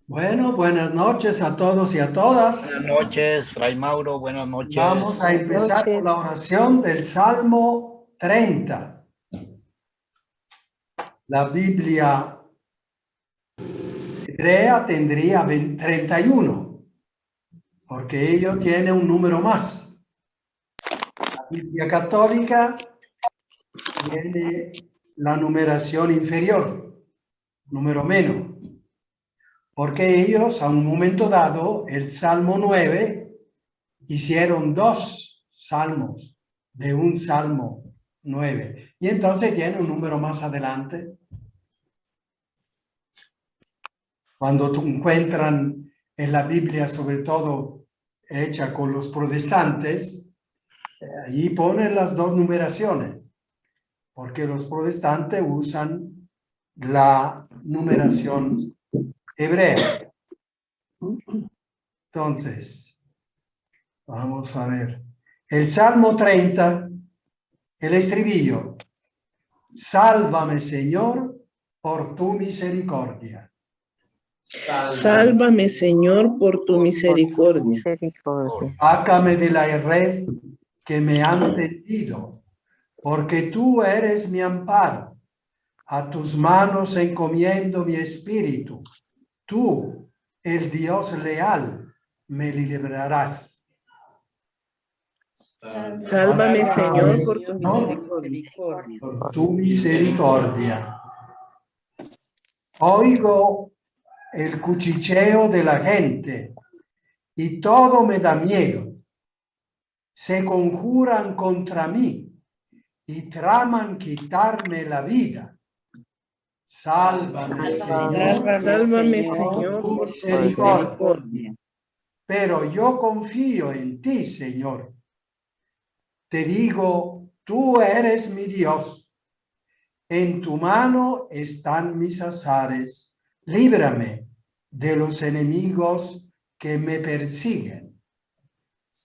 Bueno, buenas noches a todos y a todas. Buenas noches, Fray Mauro, buenas noches. Vamos a empezar con la oración del Salmo 30. La Biblia hebrea tendría 31, porque ello tiene un número más. La Biblia católica tiene la numeración inferior, número menos, porque ellos a un momento dado, el Salmo 9, hicieron 2 salmos de un Salmo 9. Y entonces tiene un número más adelante. Cuando encuentran en la Biblia, sobre todo hecha con los protestantes, ahí ponen las 2 numeraciones, porque los protestantes usan la numeración hebrea. Entonces, vamos a ver. El Salmo 30, el estribillo. Sálvame, Señor, por tu misericordia. Sálvame, Señor, por tu misericordia. Sácame de la red que me han tendido, porque tú eres mi amparo. A tus manos encomiendo mi espíritu. Tú, el Dios leal, me librarás. Sálvame, Señor, por tu misericordia. Por tu misericordia. Oigo el cuchicheo de la gente y todo me da miedo. Se conjuran contra mí y traman quitarme la vida. Sálvame, Señor, Sálvame, Señor, por tu misericordia. Pero yo confío en ti, Señor. Te digo, tú eres mi Dios. En tu mano están mis azares. Líbrame de los enemigos que me persiguen.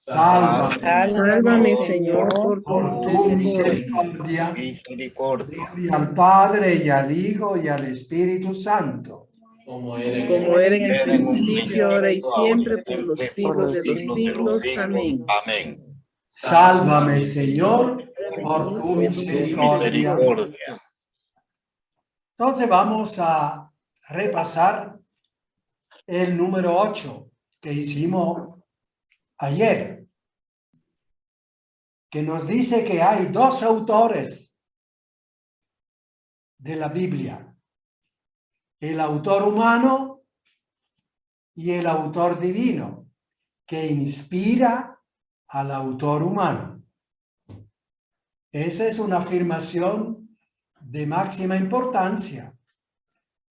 Sálvame, Señor, por tu misericordia. Gloria al Padre y al Hijo y al Espíritu Santo. Como era en el principio, ahora y siempre, por los siglos de los siglos. Amén. Amén. Sálvame, Señor, por tu misericordia. Entonces vamos a repasar el número 8 que hicimos ayer, que nos dice que hay 2 autores de la Biblia: el autor humano y el autor divino, que inspira al autor humano. Esa es una afirmación de máxima importancia,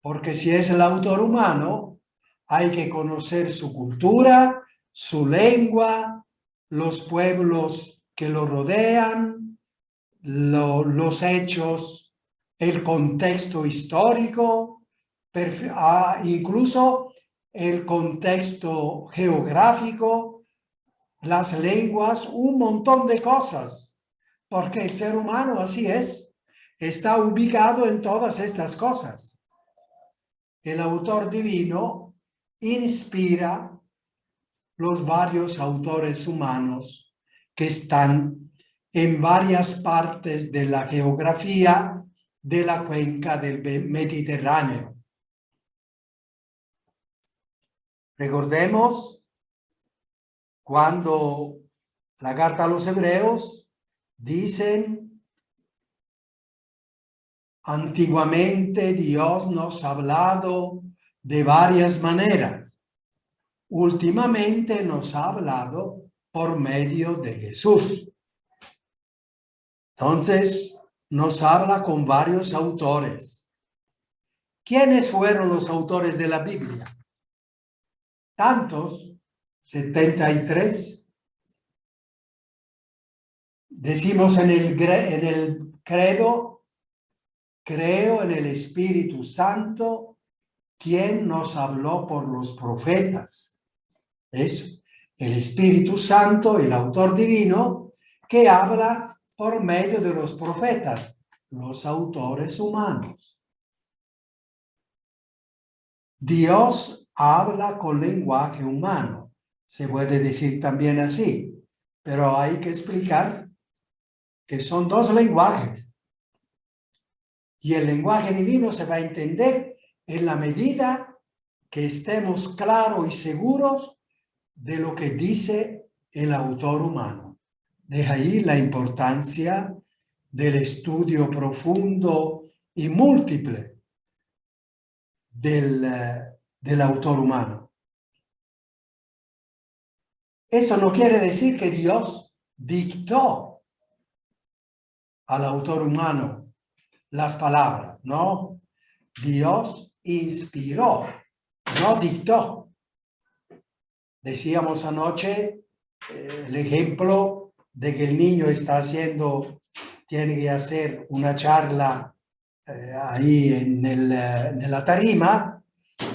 porque si es el autor humano, hay que conocer su cultura, su lengua, los pueblos que lo rodean, los hechos, el contexto histórico, incluso el contexto geográfico, las lenguas, un montón de cosas, porque el ser humano así es, está ubicado en todas estas cosas. El autor divino inspira los varios autores humanos que están en varias partes de la geografía de la cuenca del Mediterráneo. Recordemos cuando la carta a los hebreos dicen: antiguamente Dios nos ha hablado de varias maneras. Últimamente nos ha hablado por medio de Jesús. Entonces, nos habla con varios autores. ¿Quiénes fueron los autores de la Biblia? Tantos, 73. Decimos en el credo: creo en el Espíritu Santo, quien nos habló por los profetas. Eso, el Espíritu Santo, el autor divino, que habla por medio de los profetas, los autores humanos. Dios habla con lenguaje humano. Se puede decir también así, pero hay que explicar que son dos lenguajes. Y el lenguaje divino se va a entender en la medida que estemos claros y seguros de lo que dice el autor humano. De ahí la importancia del estudio profundo y múltiple del autor humano. Eso no quiere decir que Dios dictó al autor humano las palabras, ¿no? Dios inspiró, no dictó. Decíamos anoche el ejemplo de que el niño tiene que hacer una charla ahí en la tarima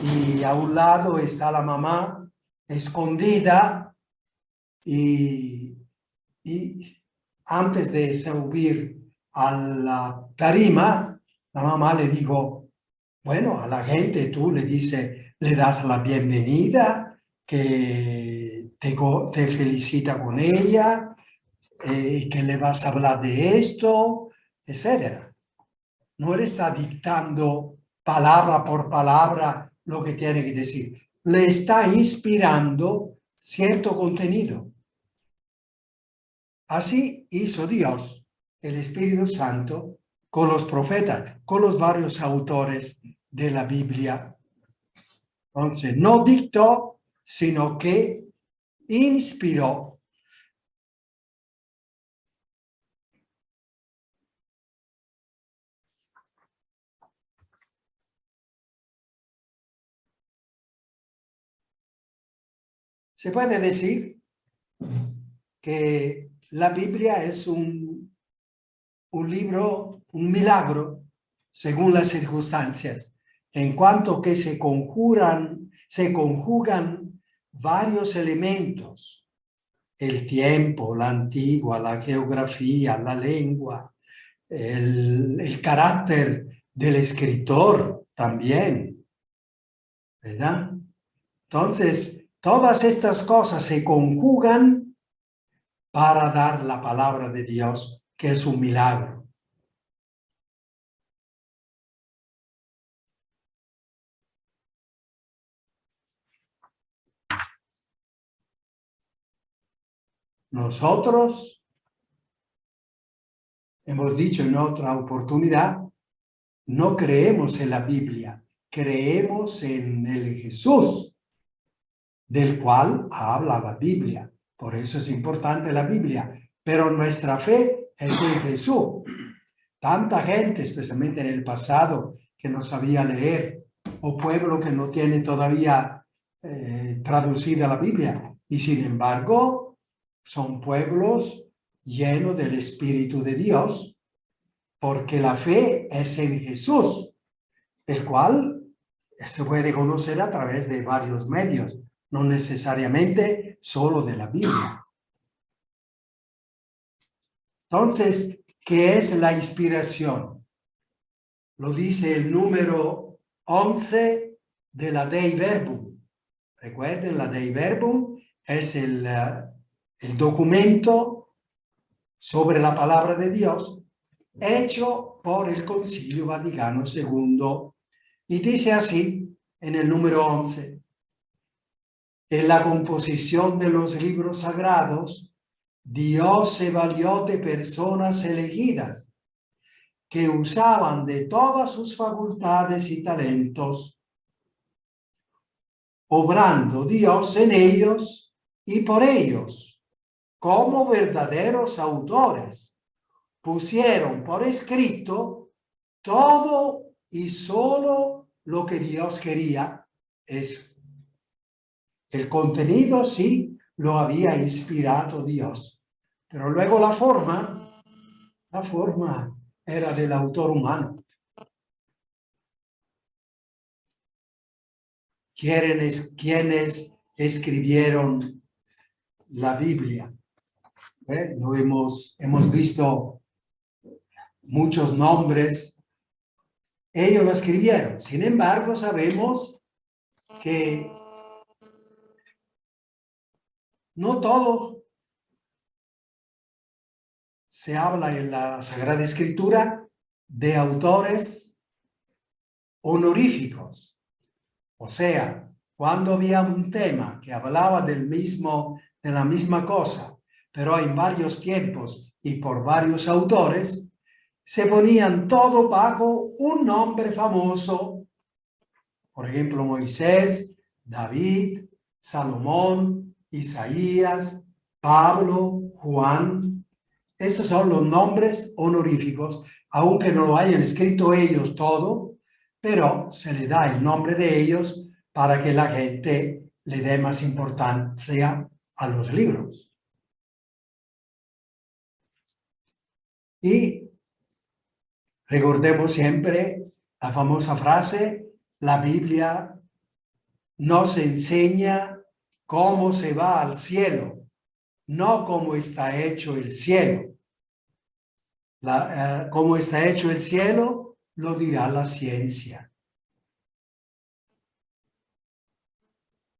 y a un lado está la mamá escondida y antes de subir a la tarima, la mamá le dijo, bueno, a la gente tú le dices, le das la bienvenida, que te felicita con ella, que le vas a hablar de esto, etcétera. No le está dictando palabra por palabra lo que tiene que decir. Le está inspirando cierto contenido. Así hizo Dios, el Espíritu Santo, con los profetas, con los varios autores de la Biblia. Entonces, no dictó, sino que inspiró. Se puede decir que la Biblia es un libro, un milagro, según las circunstancias, en cuanto que se conjugan varios elementos: el tiempo, la antigua, la geografía, la lengua, el carácter del escritor también, ¿verdad? Entonces, todas estas cosas se conjugan para dar la palabra de Dios, que es un milagro. Nosotros hemos dicho en otra oportunidad, no creemos en la Biblia, creemos en el Jesús, del cual habla la Biblia. Por eso es importante la Biblia. Pero nuestra fe es en Jesús. Tanta gente, especialmente en el pasado, que no sabía leer, o pueblo que no tiene todavía traducida la Biblia. Y sin embargo, son pueblos llenos del Espíritu de Dios, porque la fe es en Jesús, el cual se puede conocer a través de varios medios, no necesariamente solo de la Biblia. Entonces, ¿qué es la inspiración? Lo dice el número 11 de la Dei Verbum. Recuerden, la Dei Verbum es el documento sobre la palabra de Dios hecho por el Concilio Vaticano II. Y dice así en el número 11. En la composición de los libros sagrados, Dios se valió de personas elegidas que usaban de todas sus facultades y talentos, obrando Dios en ellos y por ellos, como verdaderos autores, pusieron por escrito todo y solo lo que Dios quería. Eso. El contenido sí lo había inspirado Dios, pero luego la forma era del autor humano. ¿Quiénes escribieron la Biblia? No hemos visto muchos nombres. Ellos lo escribieron. Sin embargo, sabemos que No todo se habla en la Sagrada Escritura de autores honoríficos. O sea, cuando había un tema que hablaba de la misma cosa, pero en varios tiempos y por varios autores, se ponían todo bajo un nombre famoso. Por ejemplo, Moisés, David, Salomón, Isaías, Pablo, Juan. Estos son los nombres honoríficos, aunque no lo hayan escrito ellos todo, pero se le da el nombre de ellos para que la gente le dé más importancia a los libros. Y recordemos siempre la famosa frase, la Biblia nos enseña cómo se va al cielo, no cómo está hecho el cielo. Cómo está hecho el cielo, lo dirá la ciencia.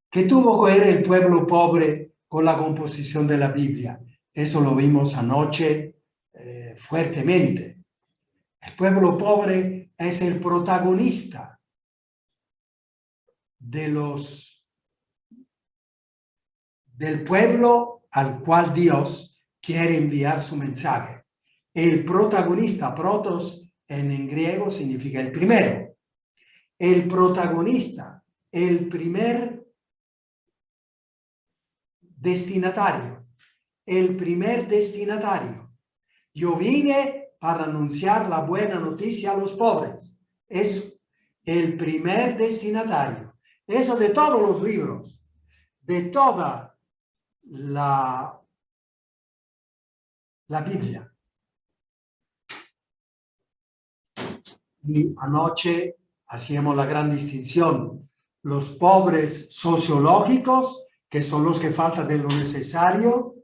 ¿Qué tuvo que ver el pueblo pobre con la composición de la Biblia? Eso lo vimos anoche fuertemente. El pueblo pobre es el protagonista del pueblo al cual Dios quiere enviar su mensaje. El protagonista, protos en griego significa el primero. El protagonista, el primer destinatario. El primer destinatario. Yo vine para anunciar la buena noticia a los pobres. Es el primer destinatario. Eso de todos los libros, de toda la Biblia. Y anoche hacíamos la gran distinción. Los pobres sociológicos, que son los que faltan de lo necesario,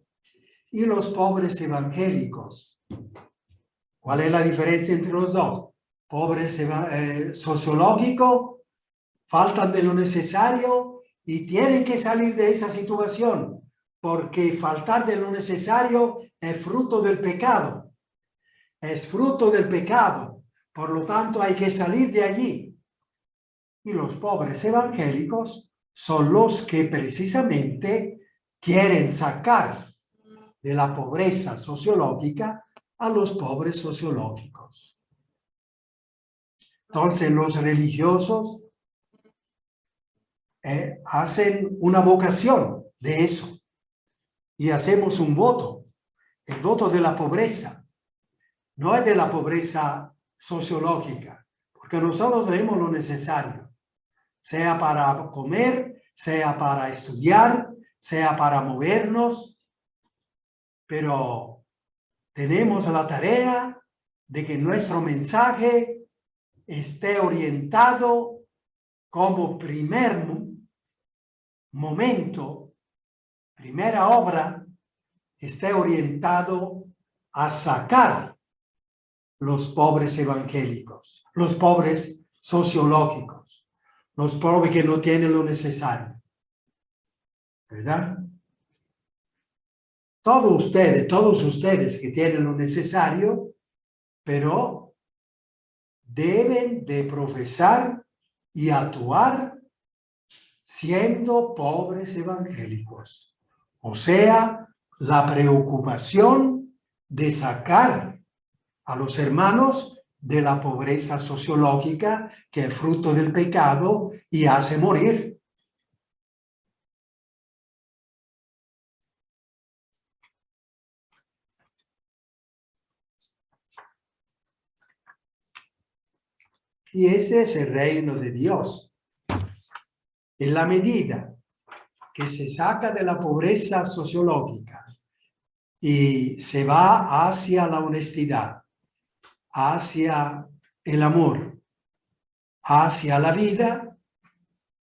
y los pobres evangélicos. ¿Cuál es la diferencia entre los dos? Pobres sociológicos faltan de lo necesario y tienen que salir de esa situación, porque faltar de lo necesario es fruto del pecado. Es fruto del pecado. Por lo tanto, hay que salir de allí. Y los pobres evangélicos son los que precisamente quieren sacar de la pobreza sociológica a los pobres sociológicos. Entonces, los religiosos hacen una vocación de eso y hacemos un voto, el voto de la pobreza. No es de la pobreza sociológica, porque nosotros tenemos lo necesario, sea para comer, sea para estudiar, sea para movernos, pero tenemos la tarea de que nuestro mensaje esté orientado como primer momento, primera obra, esté orientado a sacar los pobres evangélicos, los pobres sociológicos, los pobres que no tienen lo necesario. ¿Verdad? Todos ustedes que tienen lo necesario, pero deben de profesar y actuar siendo pobres evangélicos. O sea, la preocupación de sacar a los hermanos de la pobreza sociológica que es fruto del pecado y hace morir. Y ese es el reino de Dios. En la medida que se saca de la pobreza sociológica y se va hacia la honestidad, hacia el amor, hacia la vida,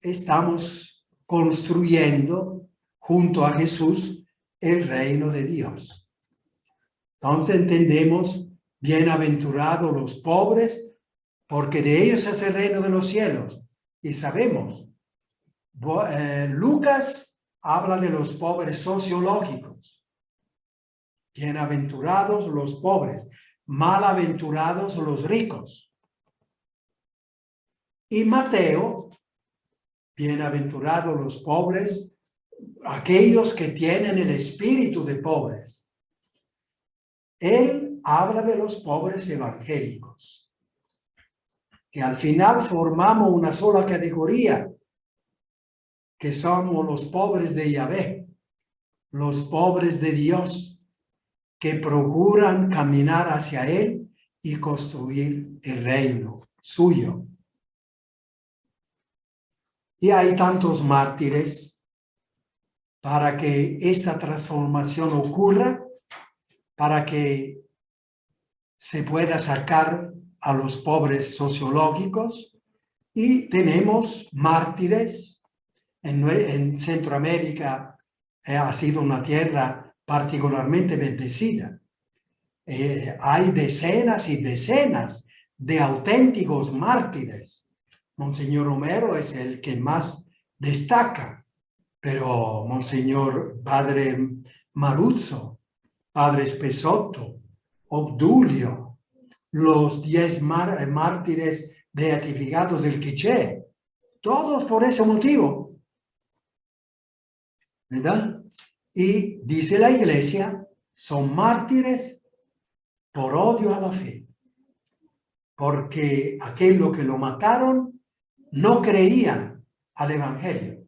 estamos construyendo junto a Jesús el reino de Dios. Entonces entendemos, bienaventurados los pobres, porque de ellos es el reino de los cielos. Y sabemos, Lucas habla de los pobres sociológicos. Bienaventurados los pobres, malaventurados los ricos. Y Mateo, bienaventurados los pobres, aquellos que tienen el espíritu de pobres. Él habla de los pobres evangélicos, que al final formamos una sola categoría, que somos los pobres de Yahvé, los pobres de Dios, que procuran caminar hacia Él y construir el reino suyo. Y hay tantos mártires para que esa transformación ocurra, para que se pueda sacar a los pobres sociológicos. Y tenemos mártires. En Centroamérica ha sido una tierra particularmente bendecida. Hay decenas y decenas de auténticos mártires. Monseñor Romero es el que más destaca, pero Monseñor Padre Maruzzo, Padre Spesotto, Obdulio, los 10 mártires beatificados del Quiché, todos por ese motivo, ¿verdad? Y dice la Iglesia, son mártires por odio a la fe, porque aquellos que lo mataron no creían al Evangelio.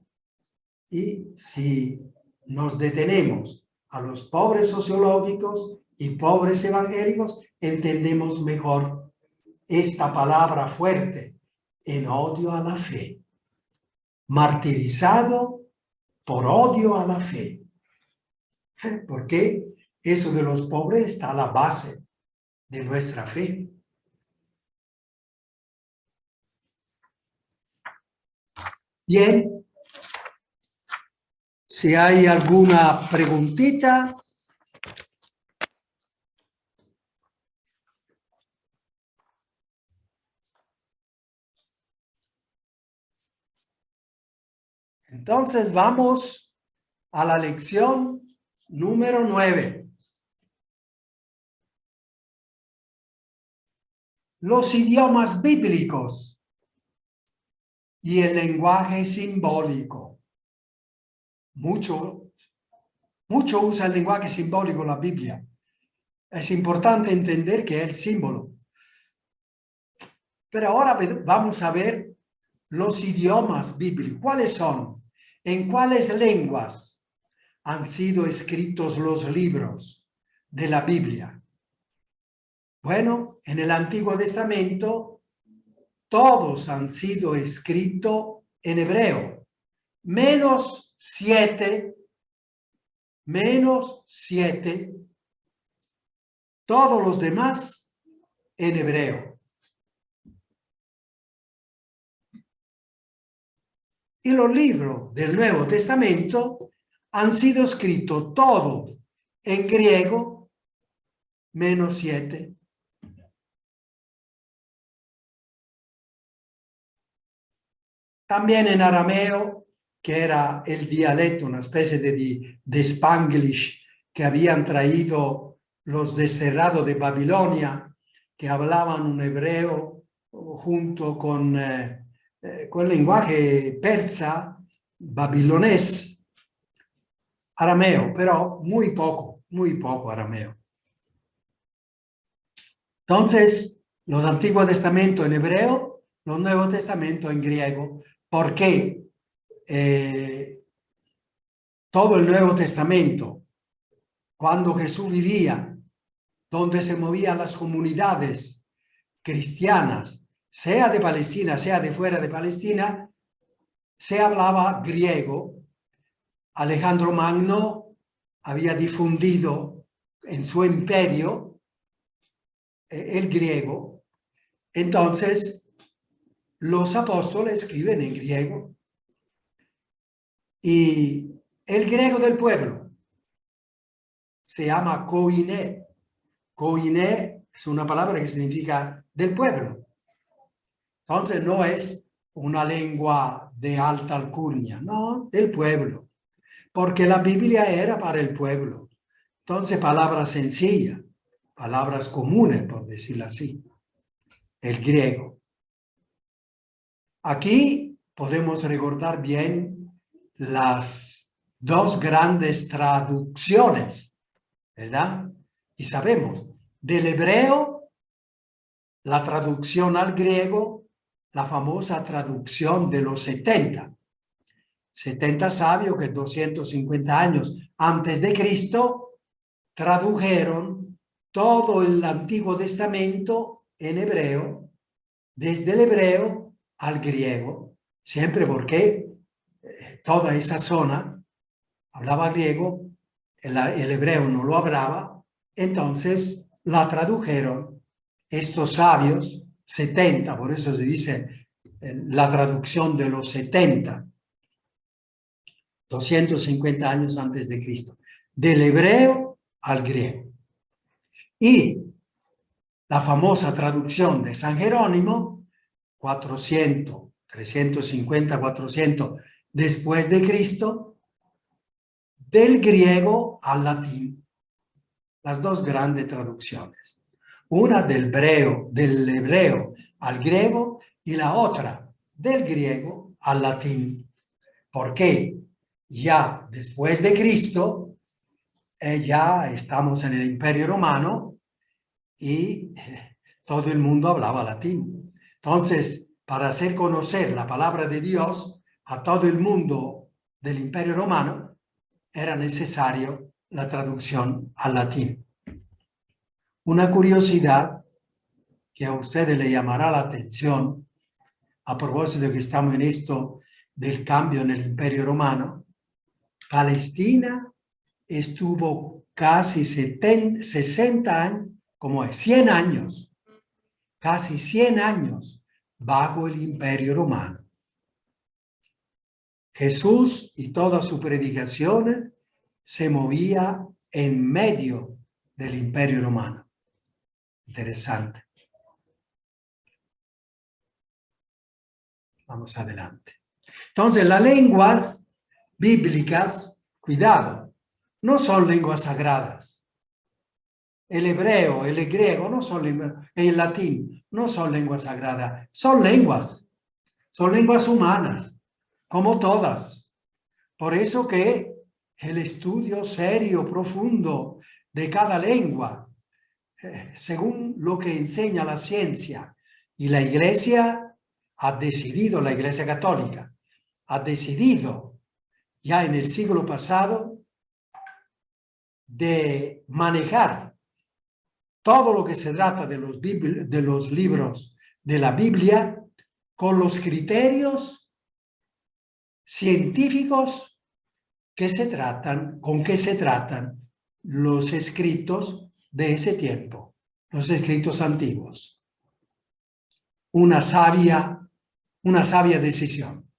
Y si nos detenemos a los pobres sociológicos y pobres evangélicos, entendemos mejor esta palabra fuerte, en odio a la fe, martirizado por odio a la fe. Porque eso de los pobres está a la base de nuestra fe. Bien, si hay alguna preguntita. Entonces vamos a la lección número 9. Los idiomas bíblicos y el lenguaje simbólico. Mucho usa el lenguaje simbólico la Biblia. Es importante entender que es el símbolo. Pero ahora vamos a ver los idiomas bíblicos. ¿Cuáles son? ¿En cuáles lenguas han sido escritos los libros de la Biblia? Bueno, en el Antiguo Testamento todos han sido escritos en hebreo, menos siete, todos los demás en hebreo. Y los libros del Nuevo Testamento han sido escritos todos en griego, menos 7. También en arameo, que era el dialecto, una especie de Spanglish que habían traído los desterrados de Babilonia, que hablaban un hebreo junto con el lenguaje persa, babilonés, arameo, pero muy poco arameo. Entonces, los Antiguos Testamentos en hebreo, los Nuevos Testamentos en griego, porque todo el Nuevo Testamento, cuando Jesús vivía, donde se movían las comunidades cristianas, sea de Palestina, sea de fuera de Palestina, se hablaba griego. Alejandro Magno había difundido en su imperio el griego. Entonces, los apóstoles escriben en griego. Y el griego del pueblo se llama koiné. Koiné es una palabra que significa del pueblo. Entonces no es una lengua de alta alcurnia, no, del pueblo. porque la Biblia era para el pueblo. Entonces, palabras sencillas, palabras comunes, por decirlo así. El griego. Aquí podemos recordar bien las dos grandes traducciones, ¿verdad? Y sabemos, del hebreo, la traducción al griego, la famosa traducción de los 70 sabios que 250 años antes de Cristo tradujeron todo el Antiguo Testamento en hebreo, desde el hebreo al griego, siempre porque toda esa zona hablaba griego, el hebreo no lo hablaba, entonces la tradujeron estos sabios, 70, por eso se dice la traducción de los 70, 250 años antes de Cristo, del hebreo al griego. Y la famosa traducción de San Jerónimo, 400, 350, 400 después de Cristo, del griego al latín. Las dos grandes traducciones. Una del hebreo al griego y la otra del griego al latín. ¿Por qué? Ya después de Cristo, ya estamos en el Imperio Romano y todo el mundo hablaba latín. Entonces, para hacer conocer la palabra de Dios a todo el mundo del Imperio Romano, era necesario la traducción al latín. Una curiosidad que a ustedes le llamará la atención, a propósito de que estamos en esto del cambio en el Imperio Romano, Palestina estuvo casi 60 años, como es, 100 años, casi 100 años bajo el Imperio Romano. Jesús y toda su predicación se movía en medio del Imperio Romano. Interesante. Vamos adelante. Entonces, las lenguas bíblicas, cuidado, no son lenguas sagradas. El hebreo, el griego, no son lenguas, el latín, no son lenguas sagradas. Son lenguas humanas, como todas. Por eso que el estudio serio, profundo de cada lengua, según lo que enseña la ciencia y la Iglesia ha decidido, la Iglesia Católica ha decidido ya en el siglo pasado de manejar todo lo que se trata de los libros de la Biblia con los criterios científicos con que se tratan los escritos de ese tiempo, los escritos antiguos. Una sabia decisión,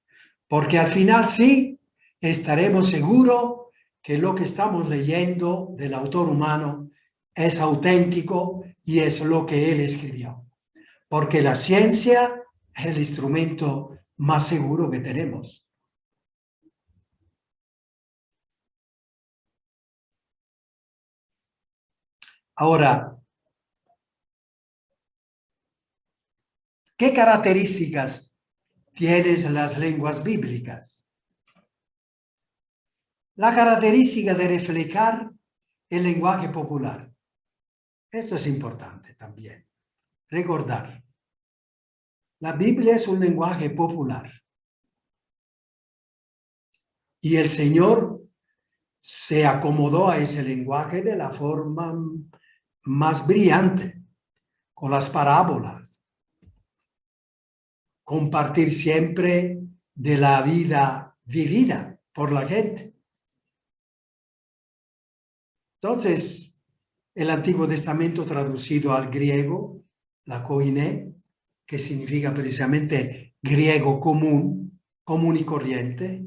porque al final sí estaremos seguros que lo que estamos leyendo del autor humano es auténtico y es lo que él escribió, porque la ciencia es el instrumento más seguro que tenemos. Ahora, ¿qué características tienen las lenguas bíblicas? La característica de reflejar el lenguaje popular. Esto es importante también. Recordar. La Biblia es un lenguaje popular. Y el Señor se acomodó a ese lenguaje de la forma más brillante, con las parábolas. Compartir siempre de la vida vivida por la gente. Entonces, el Antiguo Testamento traducido al griego, la koiné, que significa precisamente griego común y corriente.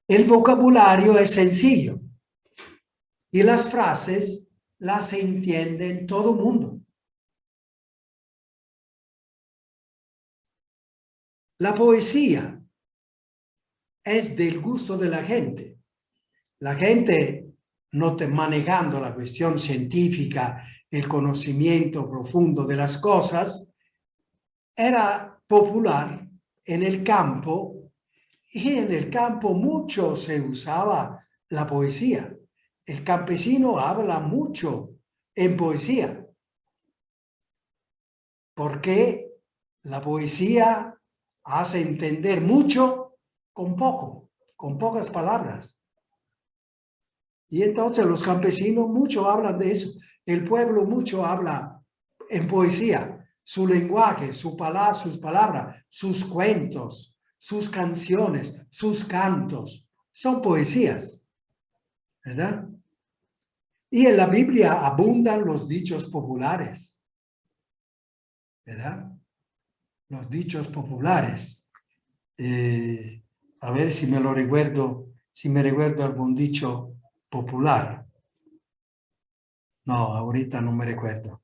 El vocabulario es sencillo y las frases las entiende todo el mundo. La poesía es del gusto de la gente. La gente, no manejando la cuestión científica, el conocimiento profundo de las cosas, era popular en el campo, y en el campo mucho se usaba la poesía. El campesino habla mucho en poesía, porque la poesía hace entender mucho con poco, con pocas palabras. Y entonces los campesinos mucho hablan de eso. El pueblo mucho habla en poesía. Su lenguaje, sus palabras, sus cuentos, sus canciones, sus cantos, son poesías, ¿verdad? Y en la Biblia abundan los dichos populares, ¿verdad? Los dichos populares. A ver si me lo recuerdo, si me recuerdo algún dicho popular. No, ahorita no me recuerdo.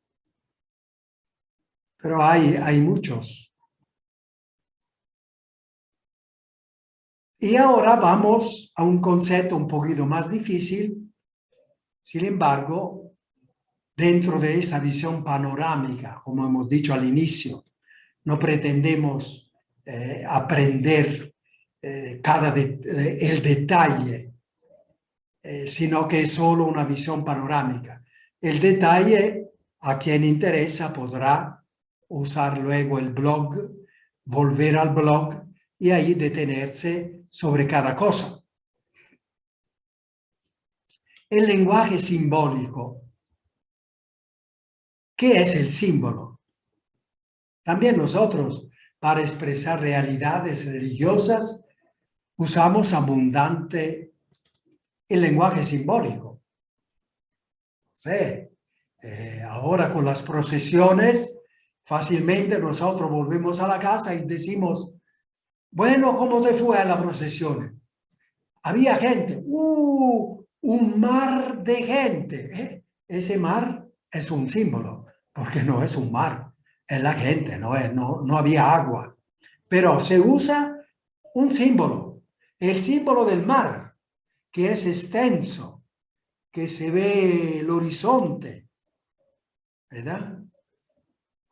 Pero hay muchos. Y ahora vamos a un concepto un poquito más difícil. Sin embargo, dentro de esa visión panorámica, como hemos dicho al inicio, no pretendemos aprender el detalle, sino que es solo una visión panorámica. El detalle, a quien interesa, podrá usar luego el blog, volver al blog y ahí detenerse sobre cada cosa. El lenguaje simbólico. ¿Qué es el símbolo? También nosotros, para expresar realidades religiosas, usamos abundante el lenguaje simbólico. Sí. Ahora con las procesiones, fácilmente nosotros volvemos a la casa y decimos, bueno, ¿cómo te fue a las procesiones? Había gente, un mar de gente. Ese mar es un símbolo, porque no es un mar, es la gente, no había agua. Pero se usa un símbolo, el símbolo del mar, que es extenso, que se ve el horizonte, ¿verdad?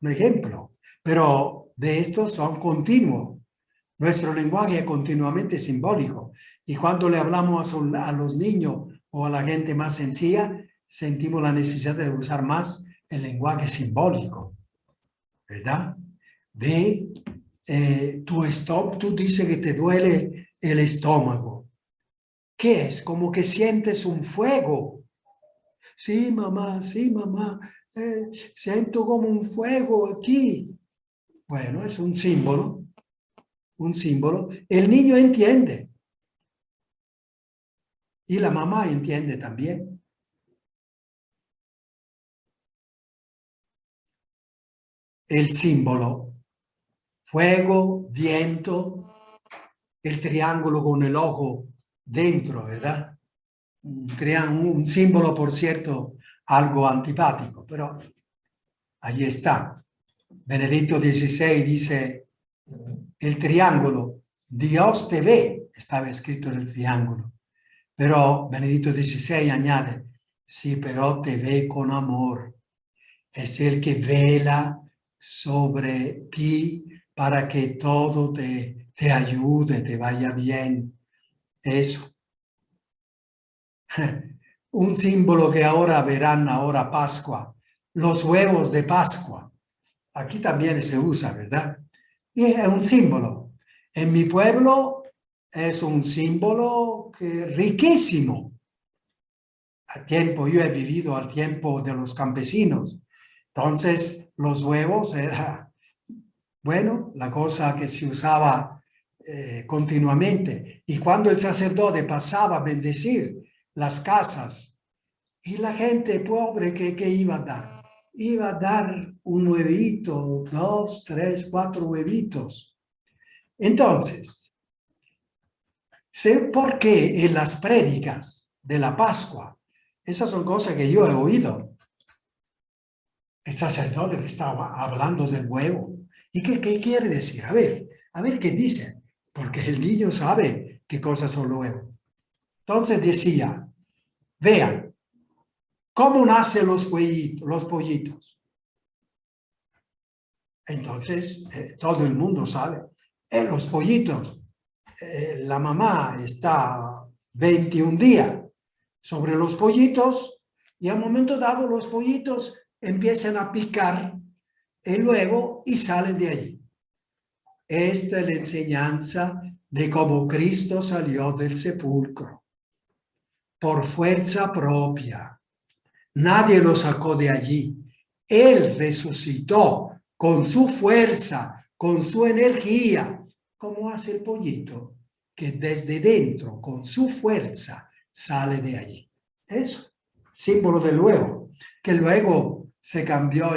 Un ejemplo, pero de estos son continuos. Nuestro lenguaje es continuamente simbólico y cuando le hablamos a los niños o a la gente más sencilla, sentimos la necesidad de usar más el lenguaje simbólico, ¿verdad? Tú dices que te duele el estómago. ¿Qué es? Como que sientes un fuego. Sí, mamá, siento como un fuego aquí. Bueno, es un símbolo. Un símbolo. El niño entiende. Y la mamá entiende también. El símbolo. Fuego, viento, el triángulo con el ojo dentro, ¿verdad? Un símbolo, por cierto, algo antipático, pero ahí está. Benedicto XVI dice, el triángulo, Dios te ve, estaba escrito en el triángulo. Pero Benedicto XVI añade, sí, pero te ve con amor. Es el que vela sobre ti para que todo te ayude, te vaya bien. Eso. Un símbolo que ahora verán, ahora Pascua. Los huevos de Pascua. Aquí también se usa, ¿verdad? Y es un símbolo. En mi pueblo es un símbolo riquísimo. Yo he vivido al tiempo de los campesinos. Entonces, los huevos era, bueno, la cosa que se usaba continuamente. Y cuando el sacerdote pasaba a bendecir las casas, y la gente pobre, ¿qué iba a dar? Iba a dar un huevito, 2, 3, 4 huevitos. Entonces, sé por qué en las prédicas de la Pascua, esas son cosas que yo he oído. El sacerdote que estaba hablando del huevo. ¿Y qué quiere decir? A ver qué dice. Porque el niño sabe qué cosas son luego. Entonces decía, vean, ¿cómo nacen los pollitos? Entonces, todo el mundo sabe, los pollitos, la mamá está 21 días sobre los pollitos y a un momento dado los pollitos empiezan a picar el huevo y salen de allí. Esta es la enseñanza de cómo Cristo salió del sepulcro por fuerza propia. Nadie lo sacó de allí. Él resucitó con su fuerza, con su energía, como hace el pollito, que desde dentro, con su fuerza, sale de allí. Eso, símbolo del huevo, que luego se cambió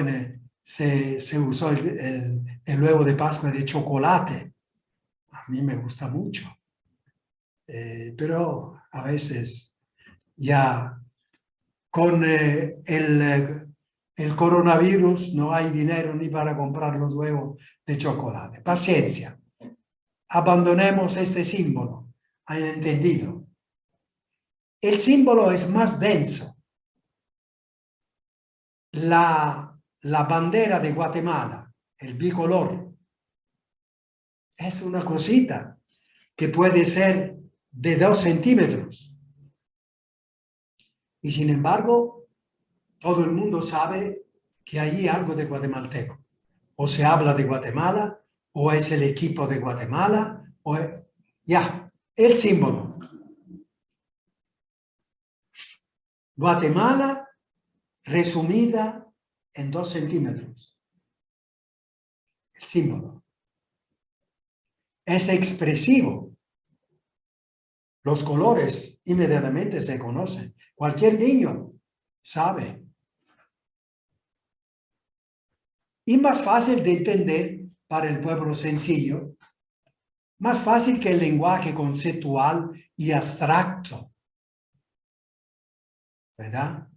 se usó el huevo de Pascua de chocolate. A mí me gusta mucho. Pero a veces ya con el coronavirus no hay dinero ni para comprar los huevos de chocolate. Paciencia. Abandonemos este símbolo. ¿Han entendido? El símbolo es más denso. La bandera de Guatemala, el bicolor, es una cosita que puede ser de 2 centímetros. Y sin embargo, todo el mundo sabe que hay algo de guatemalteco. O se habla de Guatemala, o es el equipo de Guatemala, o ya, el símbolo. Guatemala resumida en 2 centímetros. El símbolo. Es expresivo. Los colores inmediatamente se conocen. Cualquier niño sabe. Y más fácil de entender para el pueblo sencillo. Más fácil que el lenguaje conceptual y abstracto. ¿Verdad?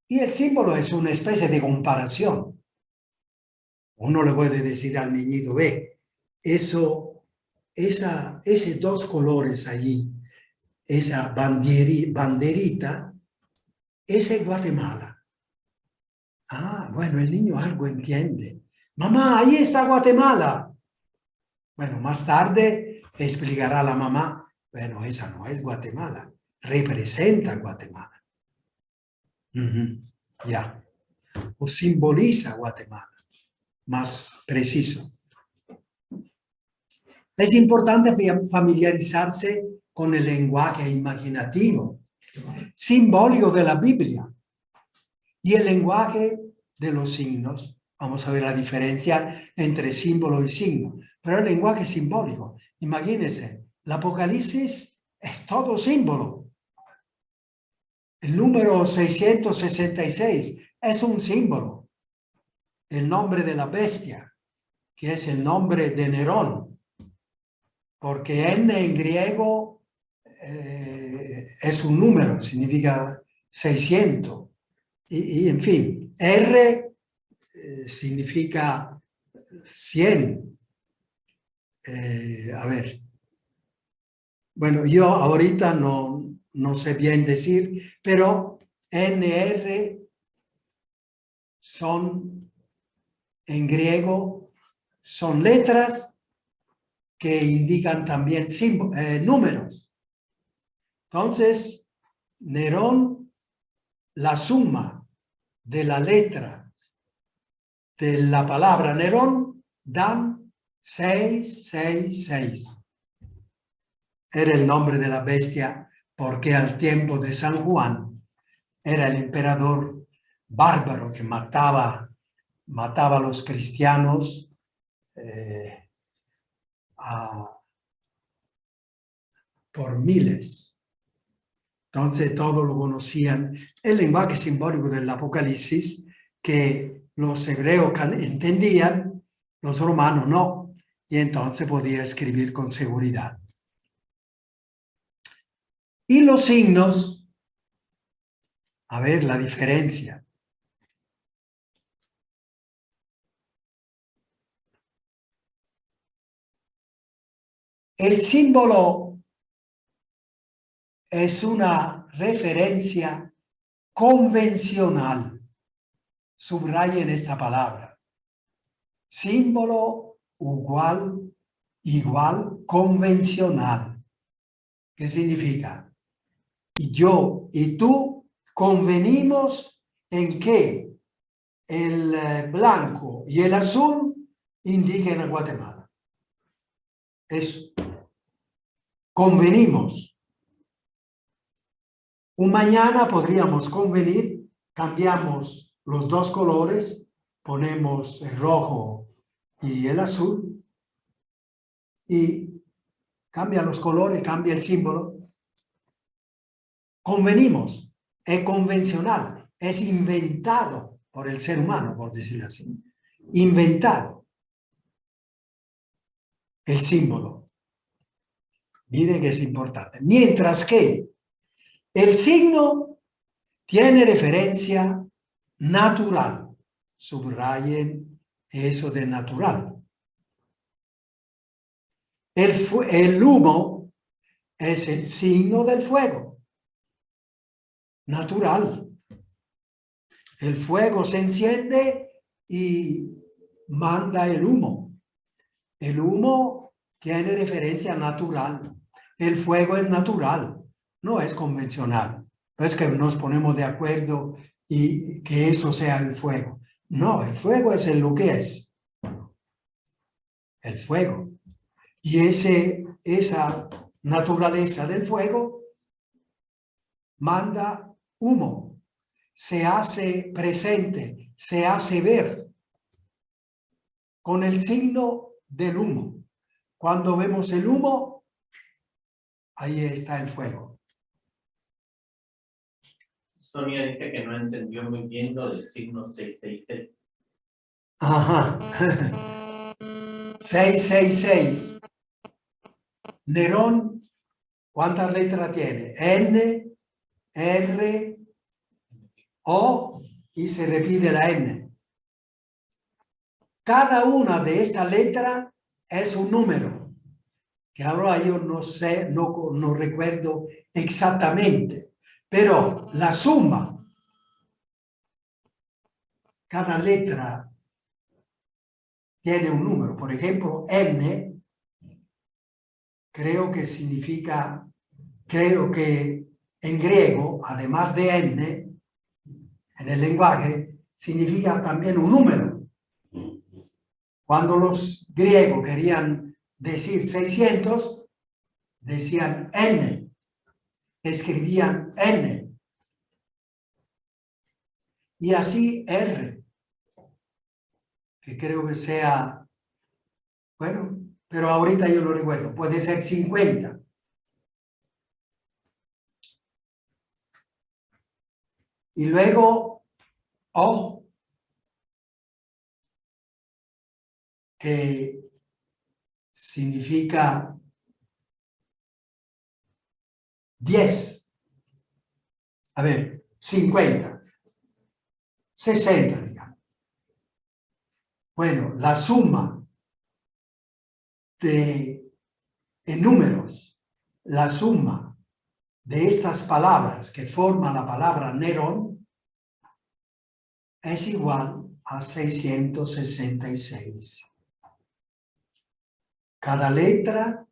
Y el símbolo es una especie de comparación. Uno le puede decir al niñito, ve, esos 2 colores allí, esa banderita, ese es Guatemala. Ah, bueno, el niño algo entiende. Mamá, ahí está Guatemala. Bueno, más tarde explicará a la mamá, bueno, esa no es Guatemala, representa Guatemala. Ya. O simboliza Guatemala. Más preciso. Es importante familiarizarse con el lenguaje imaginativo, simbólico de la Biblia y el lenguaje de los signos. Vamos a ver la diferencia entre símbolo y signo. Pero el lenguaje simbólico, imagínense, el Apocalipsis es todo símbolo. El número 666 es un símbolo. El nombre de la bestia, que es el nombre de Nerón, porque N en griego es un número, significa 600. Y en fin, R significa 100. A ver. Bueno, yo ahorita no sé bien decir, pero NR son, en griego, son letras que indican también números. Entonces, Nerón, la suma de la letra de la palabra Nerón dan 666. Era el nombre de la bestia porque al tiempo de San Juan era el emperador bárbaro que mataba a los cristianos por miles. Entonces todos lo conocían. El lenguaje simbólico del Apocalipsis que los hebreos entendían, los romanos no. Y entonces podía escribir con seguridad. Y los signos, a ver la diferencia. El símbolo es una referencia convencional. Subrayen esta palabra. Símbolo igual, convencional. ¿Qué significa? Y yo y tú convenimos en que el blanco y el azul indiquen a Guatemala. Eso. Convenimos. Un mañana podríamos convenir, cambiamos los dos colores, ponemos el rojo y el azul y cambia los colores, cambia el símbolo. Convenimos, es convencional, es inventado por el ser humano, por decirlo así. Inventado el símbolo. Miren que es importante. Mientras que el signo tiene referencia natural. Subrayen eso de natural. El humo es el signo del fuego. Natural. El fuego se enciende y manda el humo. El humo tiene referencia natural. El fuego es natural, no es convencional. No es que nos ponemos de acuerdo y que eso sea el fuego. No, el fuego es lo que es. El fuego. Y esa naturaleza del fuego manda humo. Se hace presente, se hace ver con el signo del humo. Cuando vemos el humo, ahí está el fuego. Sonia dice que no entendió muy bien lo del signo 666. Ajá. 666. Nerón, ¿cuántas letras tiene? N, R, O y se repite la N. Cada una de estas letras es un número, que ahora yo no sé, no recuerdo exactamente, pero la suma, cada letra tiene un número. Por ejemplo, N, creo que en griego, además de N, en el lenguaje, significa también un número. Cuando los griegos querían decir 600, decían N, escribían N. Y así R, que creo que sea, bueno, pero ahorita yo lo recuerdo, puede ser 50. Y luego O, que significa 10. A ver, 50. 60, digamos. Bueno, la suma en números, la suma de estas palabras que forman la palabra Nerón es igual a 666. Cada letra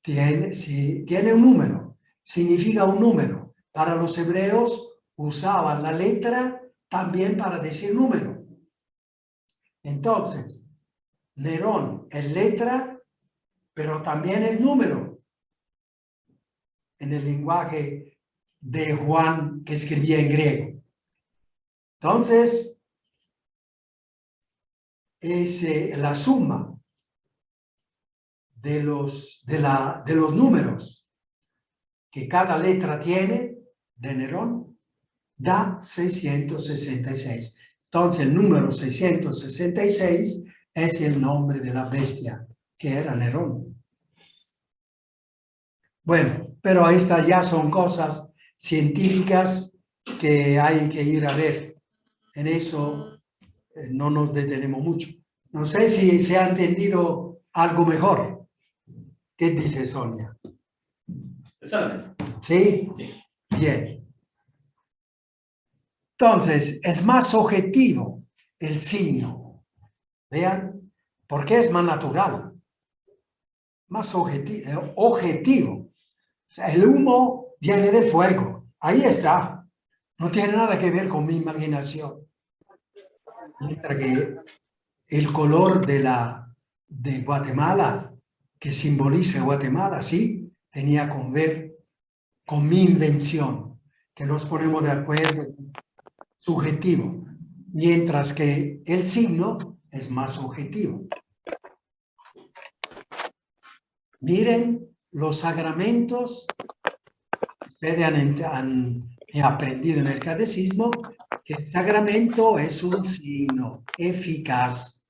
tiene un número, significa un número. Para los hebreos usaban la letra también para decir número. Entonces, Nerón es letra, pero también es número. En el lenguaje de Juan que escribía en griego. Entonces, es la suma de los números que cada letra tiene de Nerón da 666. Entonces, el número 666 es el nombre de la bestia que era Nerón. Bueno, pero estas ya son cosas científicas que hay que ir a ver. En eso no nos detenemos mucho. No sé si se ha entendido algo mejor. ¿Qué dice Sonia? Solamente. ¿Sí? Sí. Bien. Entonces, es más objetivo el signo. Vean, porque es más natural. Más objetivo. O sea, el humo viene del fuego. Ahí está. No tiene nada que ver con mi imaginación. Mientras que el color de Guatemala, que simboliza Guatemala, sí, tenía que ver con mi invención, que nos ponemos de acuerdo, subjetivo, mientras que el signo es más objetivo. Miren los sacramentos, ustedes han aprendido en el catecismo que el sacramento es un signo eficaz.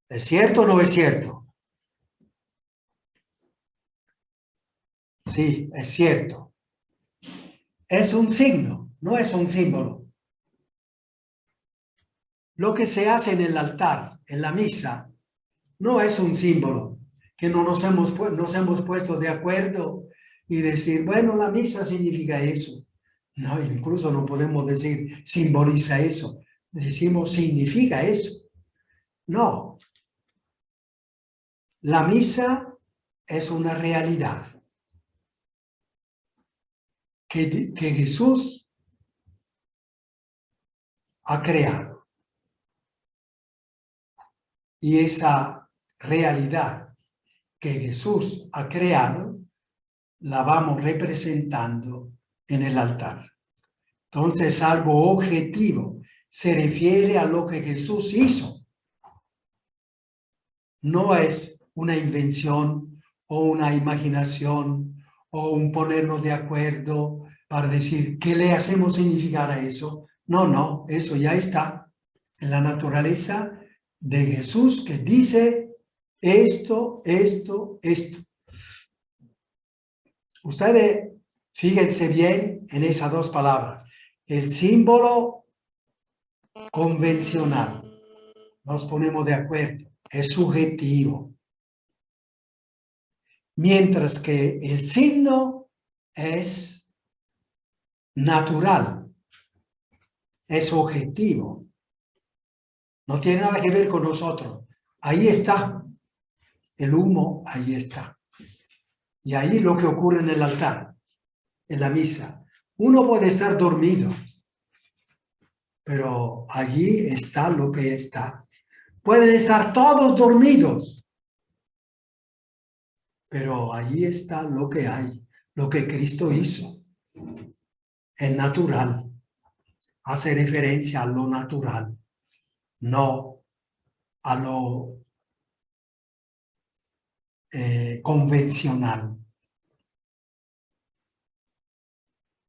¿Es cierto o no es cierto? Sí, es cierto. Es un signo, no es un símbolo. Lo que se hace en el altar, en la misa, no es un símbolo, que no nos hemos puesto de acuerdo y decir, bueno, la misa significa eso. No, incluso no podemos decir simboliza eso. Decimos significa eso. No. La misa es una realidad que Jesús ha creado. Y esa realidad que Jesús ha creado, la vamos representando en el altar. Entonces, algo objetivo se refiere a lo que Jesús hizo. No es una invención o una imaginación o un ponernos de acuerdo para decir qué le hacemos significar a eso. No, no, eso ya está en la naturaleza de Jesús que dice esto, esto, esto. Ustedes fíjense bien en esas dos palabras. El símbolo convencional, nos ponemos de acuerdo, es subjetivo. Mientras que el signo es natural, es objetivo. No tiene nada que ver con nosotros. Ahí está. El humo, ahí está. Y ahí lo que ocurre en el altar, en la misa. Uno puede estar dormido, pero allí está lo que está. Pueden estar todos dormidos, pero allí está lo que hay, lo que Cristo hizo. Es natural. Hace referencia a lo natural, no a lo convencional.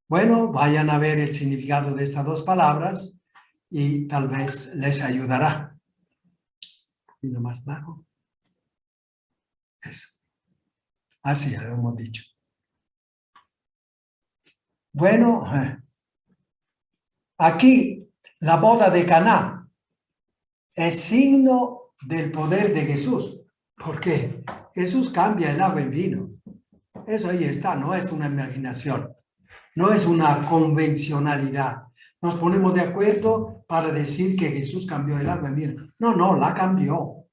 Bueno, vayan a ver el significado de estas dos palabras y tal vez les ayudará. Y no más bajo. Eso. Así lo hemos dicho. Bueno, aquí la boda de Caná es signo del poder de Jesús. ¿Por qué? Jesús cambia el agua en vino. Eso ahí está, no es una imaginación. No es una convencionalidad. Nos ponemos de acuerdo para decir que Jesús cambió el agua en vino. No, no, la cambió.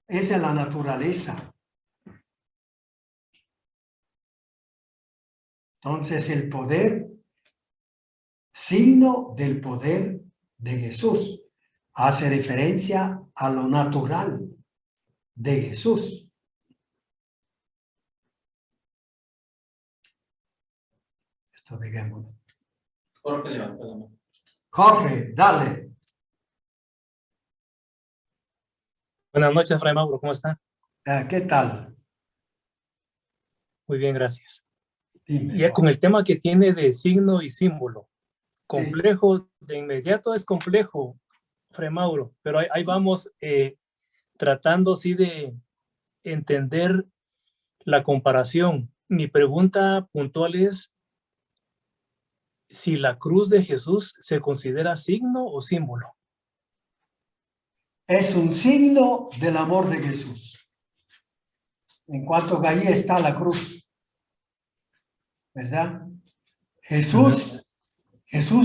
Esa es la naturaleza. Entonces el poder, signo del poder de Jesús, hace referencia a lo natural de Jesús. Esto dejémoslo. Jorge levantó la mano. Jorge, dale. Buenas noches, Fray Mauro, ¿cómo está? ¿Qué tal? Muy bien, gracias. Dime. Ya con el tema que tiene de signo y símbolo, Sí. complejo, de inmediato es complejo, Fray Mauro, pero ahí vamos tratando sí de entender la comparación. Mi pregunta puntual es si la cruz de Jesús se considera signo o símbolo. Es un signo del amor de Jesús. En cuanto que ahí está la cruz. ¿verdad? Jesús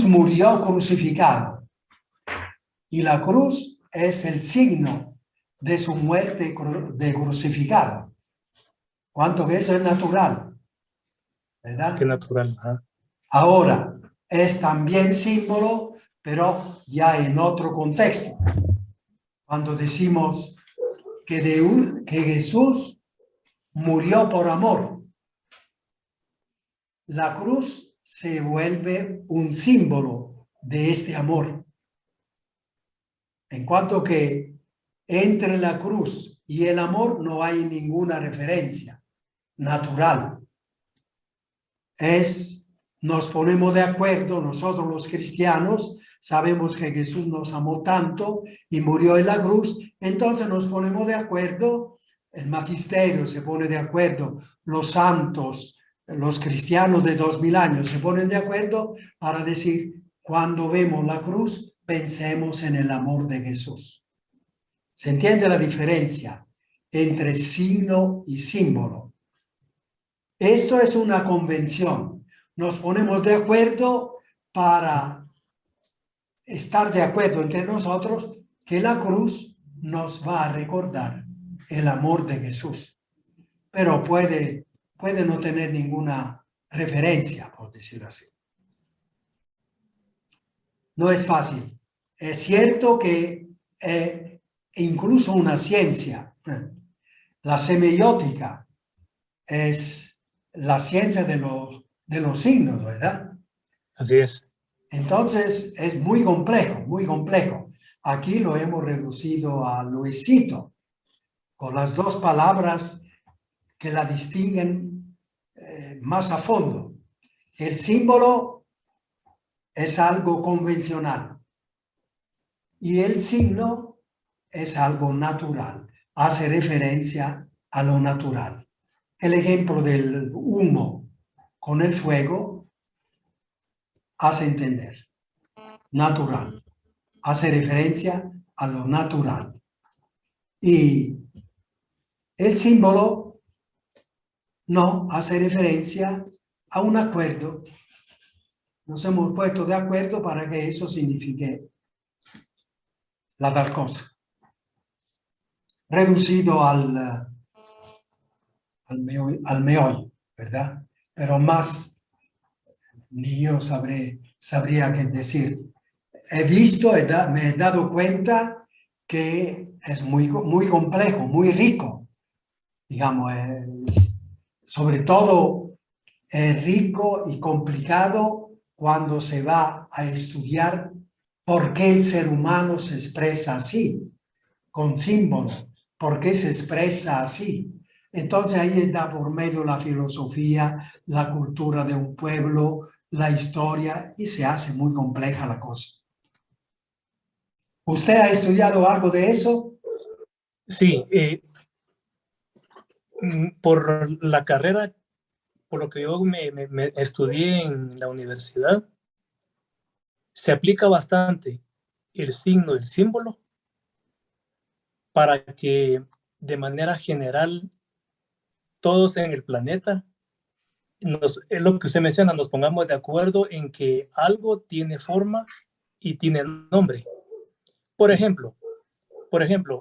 murió crucificado y la cruz es el signo de su muerte de crucificado. Cuanto que eso es natural, ¿verdad? Qué natural. Ajá. Ahora, es también símbolo, pero ya en otro contexto. Cuando decimos que Jesús murió por amor, la cruz se vuelve un símbolo de este amor. En cuanto que entre la cruz y el amor no hay ninguna referencia natural. Nos ponemos de acuerdo, nosotros los cristianos sabemos que Jesús nos amó tanto y murió en la cruz, entonces nos ponemos de acuerdo, el magisterio se pone de acuerdo, los santos, los cristianos de 2000 años se ponen de acuerdo para decir, cuando vemos la cruz, pensemos en el amor de Jesús. ¿Se entiende la diferencia entre signo y símbolo? Esto es una convención. Nos ponemos de acuerdo para estar de acuerdo entre nosotros que la cruz nos va a recordar el amor de Jesús. Pero puede no tener ninguna referencia, por decirlo así. No es fácil. Es cierto que incluso una ciencia, la semiótica, es la ciencia de los signos, ¿verdad? Así es. Entonces es muy complejo, muy complejo. Aquí lo hemos reducido a Luisito, con las dos palabras que la distinguen más a fondo. El símbolo es algo convencional y el signo es algo natural, hace referencia a lo natural. El ejemplo del humo con el fuego hace entender, natural, hace referencia a lo natural. Y el símbolo no hace referencia a un acuerdo. Nos hemos puesto de acuerdo para que eso signifique la tal cosa. Reducido al meollo, ¿verdad? Pero más ni yo sabría qué decir. He visto, me he dado cuenta que es muy complejo, muy rico. Digamos, sobre todo es rico y complicado cuando se va a estudiar por qué el ser humano se expresa así, con símbolos, por qué se expresa así. Entonces ahí está por medio la filosofía, la cultura de un pueblo, la historia, y se hace muy compleja la cosa. ¿Usted ha estudiado algo de eso? Sí, por la carrera, por lo que yo me estudié en la universidad, se aplica bastante el signo, el símbolo, para que de manera general todos en el planeta, es lo que usted menciona, nos pongamos de acuerdo en que algo tiene forma y tiene nombre. Por ejemplo,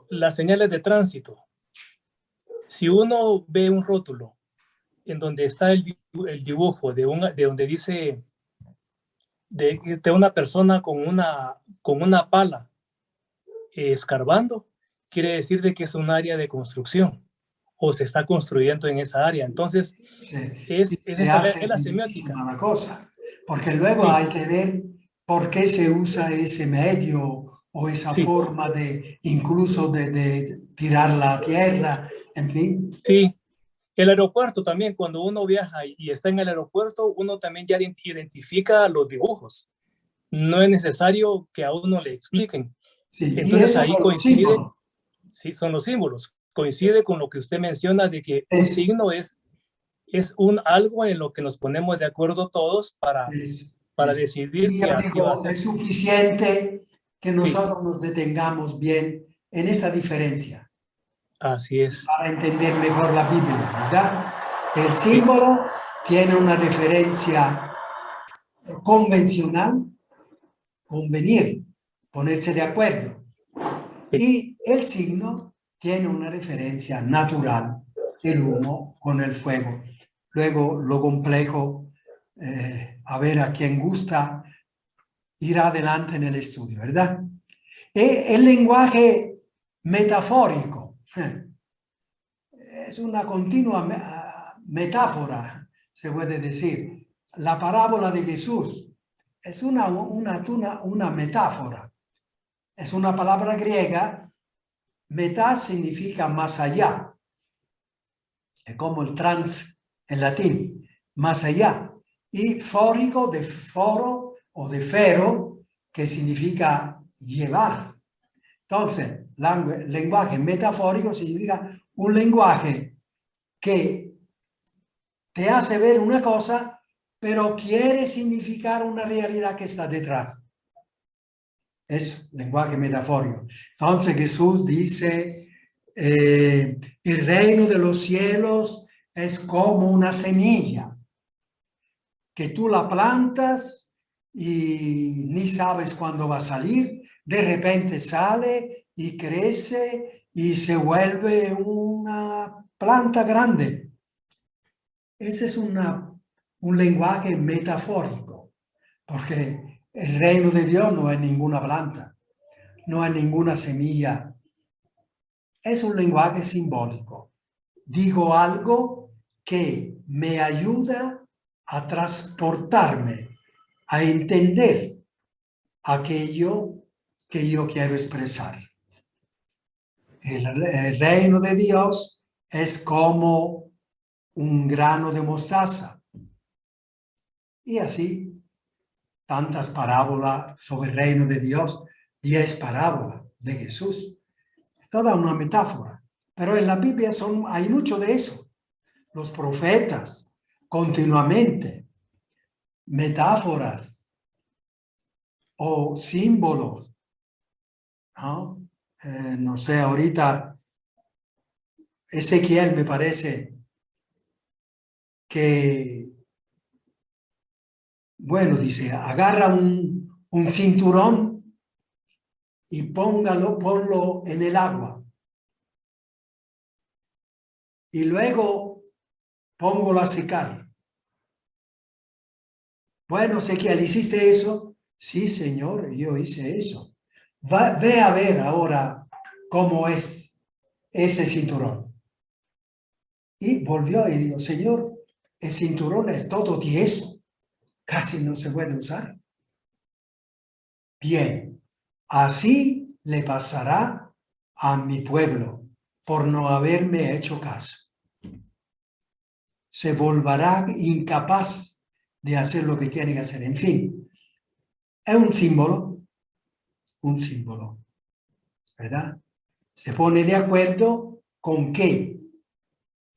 las señales de tránsito. Si uno ve un rótulo en donde está el dibujo de donde dice de una persona con una pala escarbando, quiere decir de que es un área de construcción o se está construyendo en esa área. Entonces, es la semiótica. La cosa, porque luego Sí. hay que ver por qué se usa ese medio o esa Sí. forma de incluso de tirar la tierra, en fin. Sí, el aeropuerto también, cuando uno viaja y está en el aeropuerto, uno también ya identifica los dibujos. No es necesario que a uno le expliquen. Sí, entonces y ahí son coincide, sí, son los símbolos. Coincide con lo que usted menciona de que un signo es algo en lo que nos ponemos de acuerdo todos para decidir que así va a ser. Es suficiente que nosotros nos detengamos bien en esa diferencia. Así es. Para entender mejor la Biblia, ¿verdad? El símbolo tiene una referencia convencional, convenir, ponerse de acuerdo. Y el signo tiene una referencia natural, el humo con el fuego. Luego lo complejo, a ver a quien gusta, irá adelante en el estudio, ¿verdad? El lenguaje metafórico es una continua metáfora, se puede decir. La parábola de Jesús es una metáfora. Es una palabra griega. Metá significa más allá. Es como el trans en latín, más allá. Y fórico, de foro o de fero, que significa llevar. Entonces, lenguaje metafórico significa un lenguaje que te hace ver una cosa, pero quiere significar una realidad que está detrás. Es lenguaje metafórico. Entonces Jesús dice, el reino de los cielos es como una semilla que tú la plantas y ni sabes cuándo va a salir. De repente sale y crece y se vuelve una planta grande. Ese es un lenguaje metafórico, porque el reino de Dios no es ninguna planta, no es ninguna semilla. Es un lenguaje simbólico. Digo algo que me ayuda a transportarme, a entender aquello que yo quiero expresar. El reino de Dios es como un grano de mostaza. Y así, tantas parábolas sobre el reino de Dios, 10 parábolas de Jesús. Es toda una metáfora. Pero en la Biblia hay mucho de eso. Los profetas, continuamente, metáforas o símbolos, ¿no? No sé, ahorita Ezequiel me parece que, bueno, dice, agarra un cinturón y ponlo en el agua. Y luego póngalo a secar. Bueno, Ezequiel, ¿hiciste eso? Sí, Señor, yo hice eso. Ve a ver ahora cómo es ese cinturón. Y volvió y dijo, Señor, el cinturón es todo tieso. Casi no se puede usar. Bien, así le pasará a mi pueblo por no haberme hecho caso. Se volverá incapaz de hacer lo que tiene que hacer. En fin, es un símbolo, ¿verdad? Se pone de acuerdo con que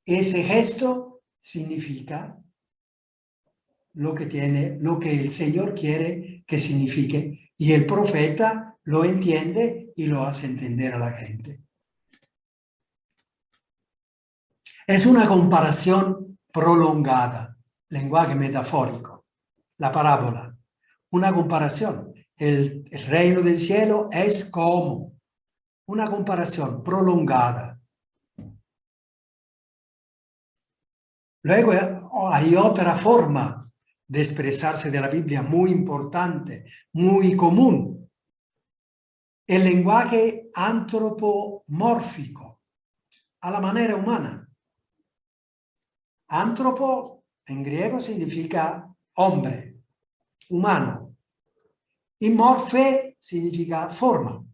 ese gesto significa lo que el Señor quiere que signifique, y el profeta lo entiende y lo hace entender a la gente. Es una comparación prolongada, lenguaje metafórico, la parábola, una comparación. El reino del cielo es como una comparación prolongada. Luego hay otra forma de expresarse de la Biblia muy importante, muy común. El lenguaje antropomórfico, a la manera humana. Antropo en griego significa hombre, humano. Y morfe significa forma.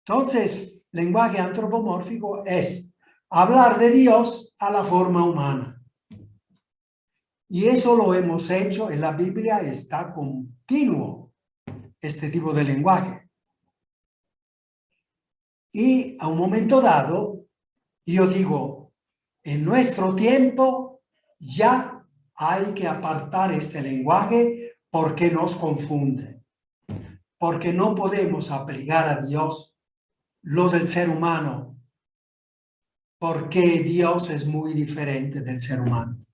Entonces, lenguaje antropomórfico es hablar de Dios a la forma humana. Y eso lo hemos hecho en la Biblia, está continuo este tipo de lenguaje. Y a un momento dado, yo digo, en nuestro tiempo ya hay que apartar este lenguaje porque nos confunde. Porque no podemos aplicar a Dios lo del ser humano porque Dios es muy diferente del ser humano.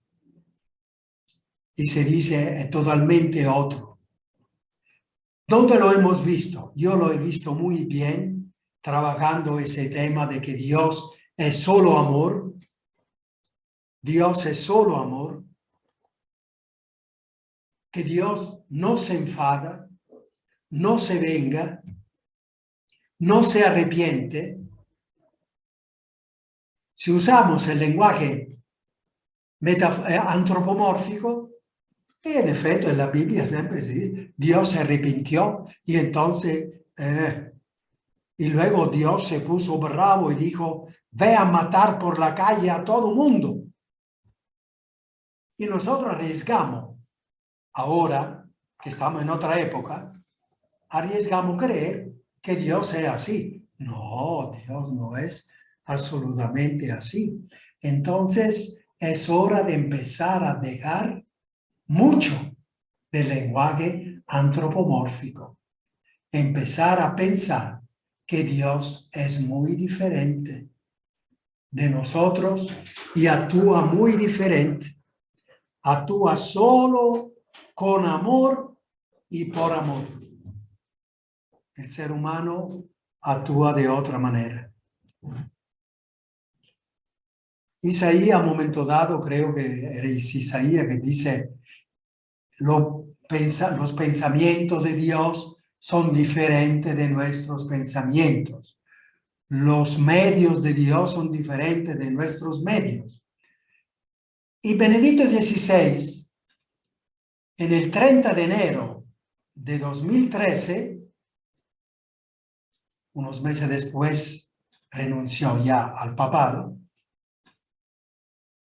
Y se dice es totalmente otro. ¿Dónde lo hemos visto? Yo lo he visto muy bien trabajando ese tema de que Dios es solo amor. Dios es solo amor. Que Dios no se enfada, no se venga, no se arrepiente. Si usamos el lenguaje antropomórfico, en efecto en la Biblia siempre se dice, Dios se arrepintió y entonces, y luego Dios se puso bravo y dijo, ve a matar por la calle a todo mundo. Y nosotros arriesgamos, ahora que estamos en otra época, arriesgamos creer que Dios sea así. No, Dios no es absolutamente así. Entonces es hora de empezar a dejar mucho del lenguaje antropomórfico. Empezar a pensar que Dios es muy diferente de nosotros y actúa muy diferente. Actúa solo con amor y por amor. El ser humano actúa de otra manera. Isaías, a un momento dado, creo que era Isaías que dice, los pensamientos de Dios son diferentes de nuestros pensamientos. Los medios de Dios son diferentes de nuestros medios. Y Benedicto XVI, en el 30 de enero de 2013, unos meses después renunció ya al papado,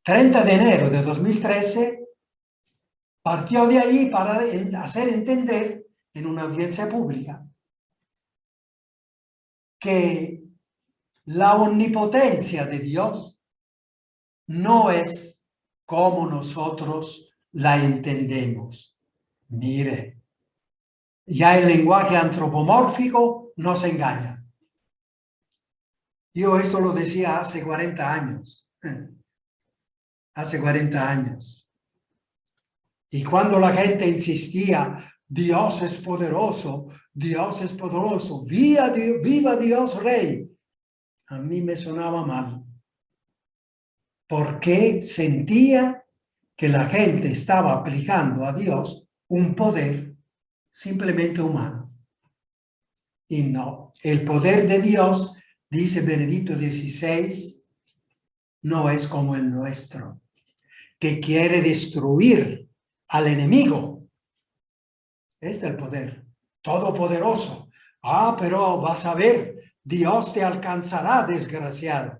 30 de enero de 2013, partió de ahí para hacer entender en una audiencia pública que la omnipotencia de Dios no es como nosotros la entendemos. Mire, ya el lenguaje antropomórfico nos engaña. Yo esto lo decía hace 40 años. Hace 40 años. Y cuando la gente insistía, Dios es poderoso, viva Dios Rey, a mí me sonaba mal. Porque sentía que la gente estaba aplicando a Dios un poder simplemente humano. Y no, el poder de Dios, dice Benedicto XVI, no es como el nuestro, que quiere destruir al enemigo. Este es el poder, todopoderoso. Pero vas a ver, Dios te alcanzará, desgraciado.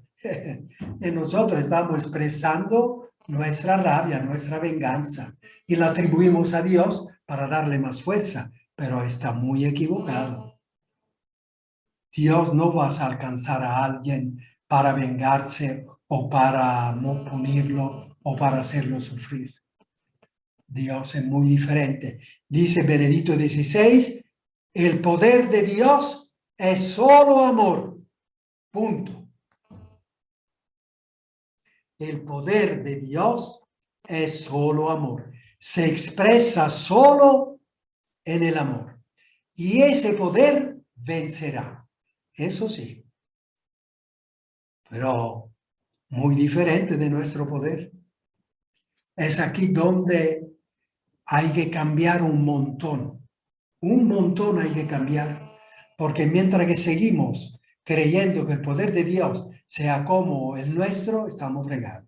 Y nosotros estamos expresando nuestra rabia, nuestra venganza, y la atribuimos a Dios para darle más fuerza, pero está muy equivocado. Dios no va a alcanzar a alguien para vengarse o para no punirlo o para hacerlo sufrir. Dios es muy diferente. Dice Benedicto XVI, el poder de Dios es solo amor. Punto. El poder de Dios es solo amor. Se expresa solo en el amor. Y ese poder vencerá. Eso sí. Pero muy diferente de nuestro poder. Es aquí donde hay que cambiar un montón. Un montón hay que cambiar. Porque mientras que seguimos creyendo que el poder de Dios sea como el nuestro, estamos fregados.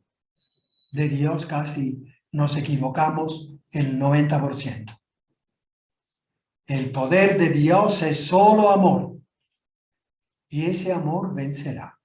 De Dios casi nos equivocamos el 90%. El poder de Dios es solo amor. Y ese amor vencerá.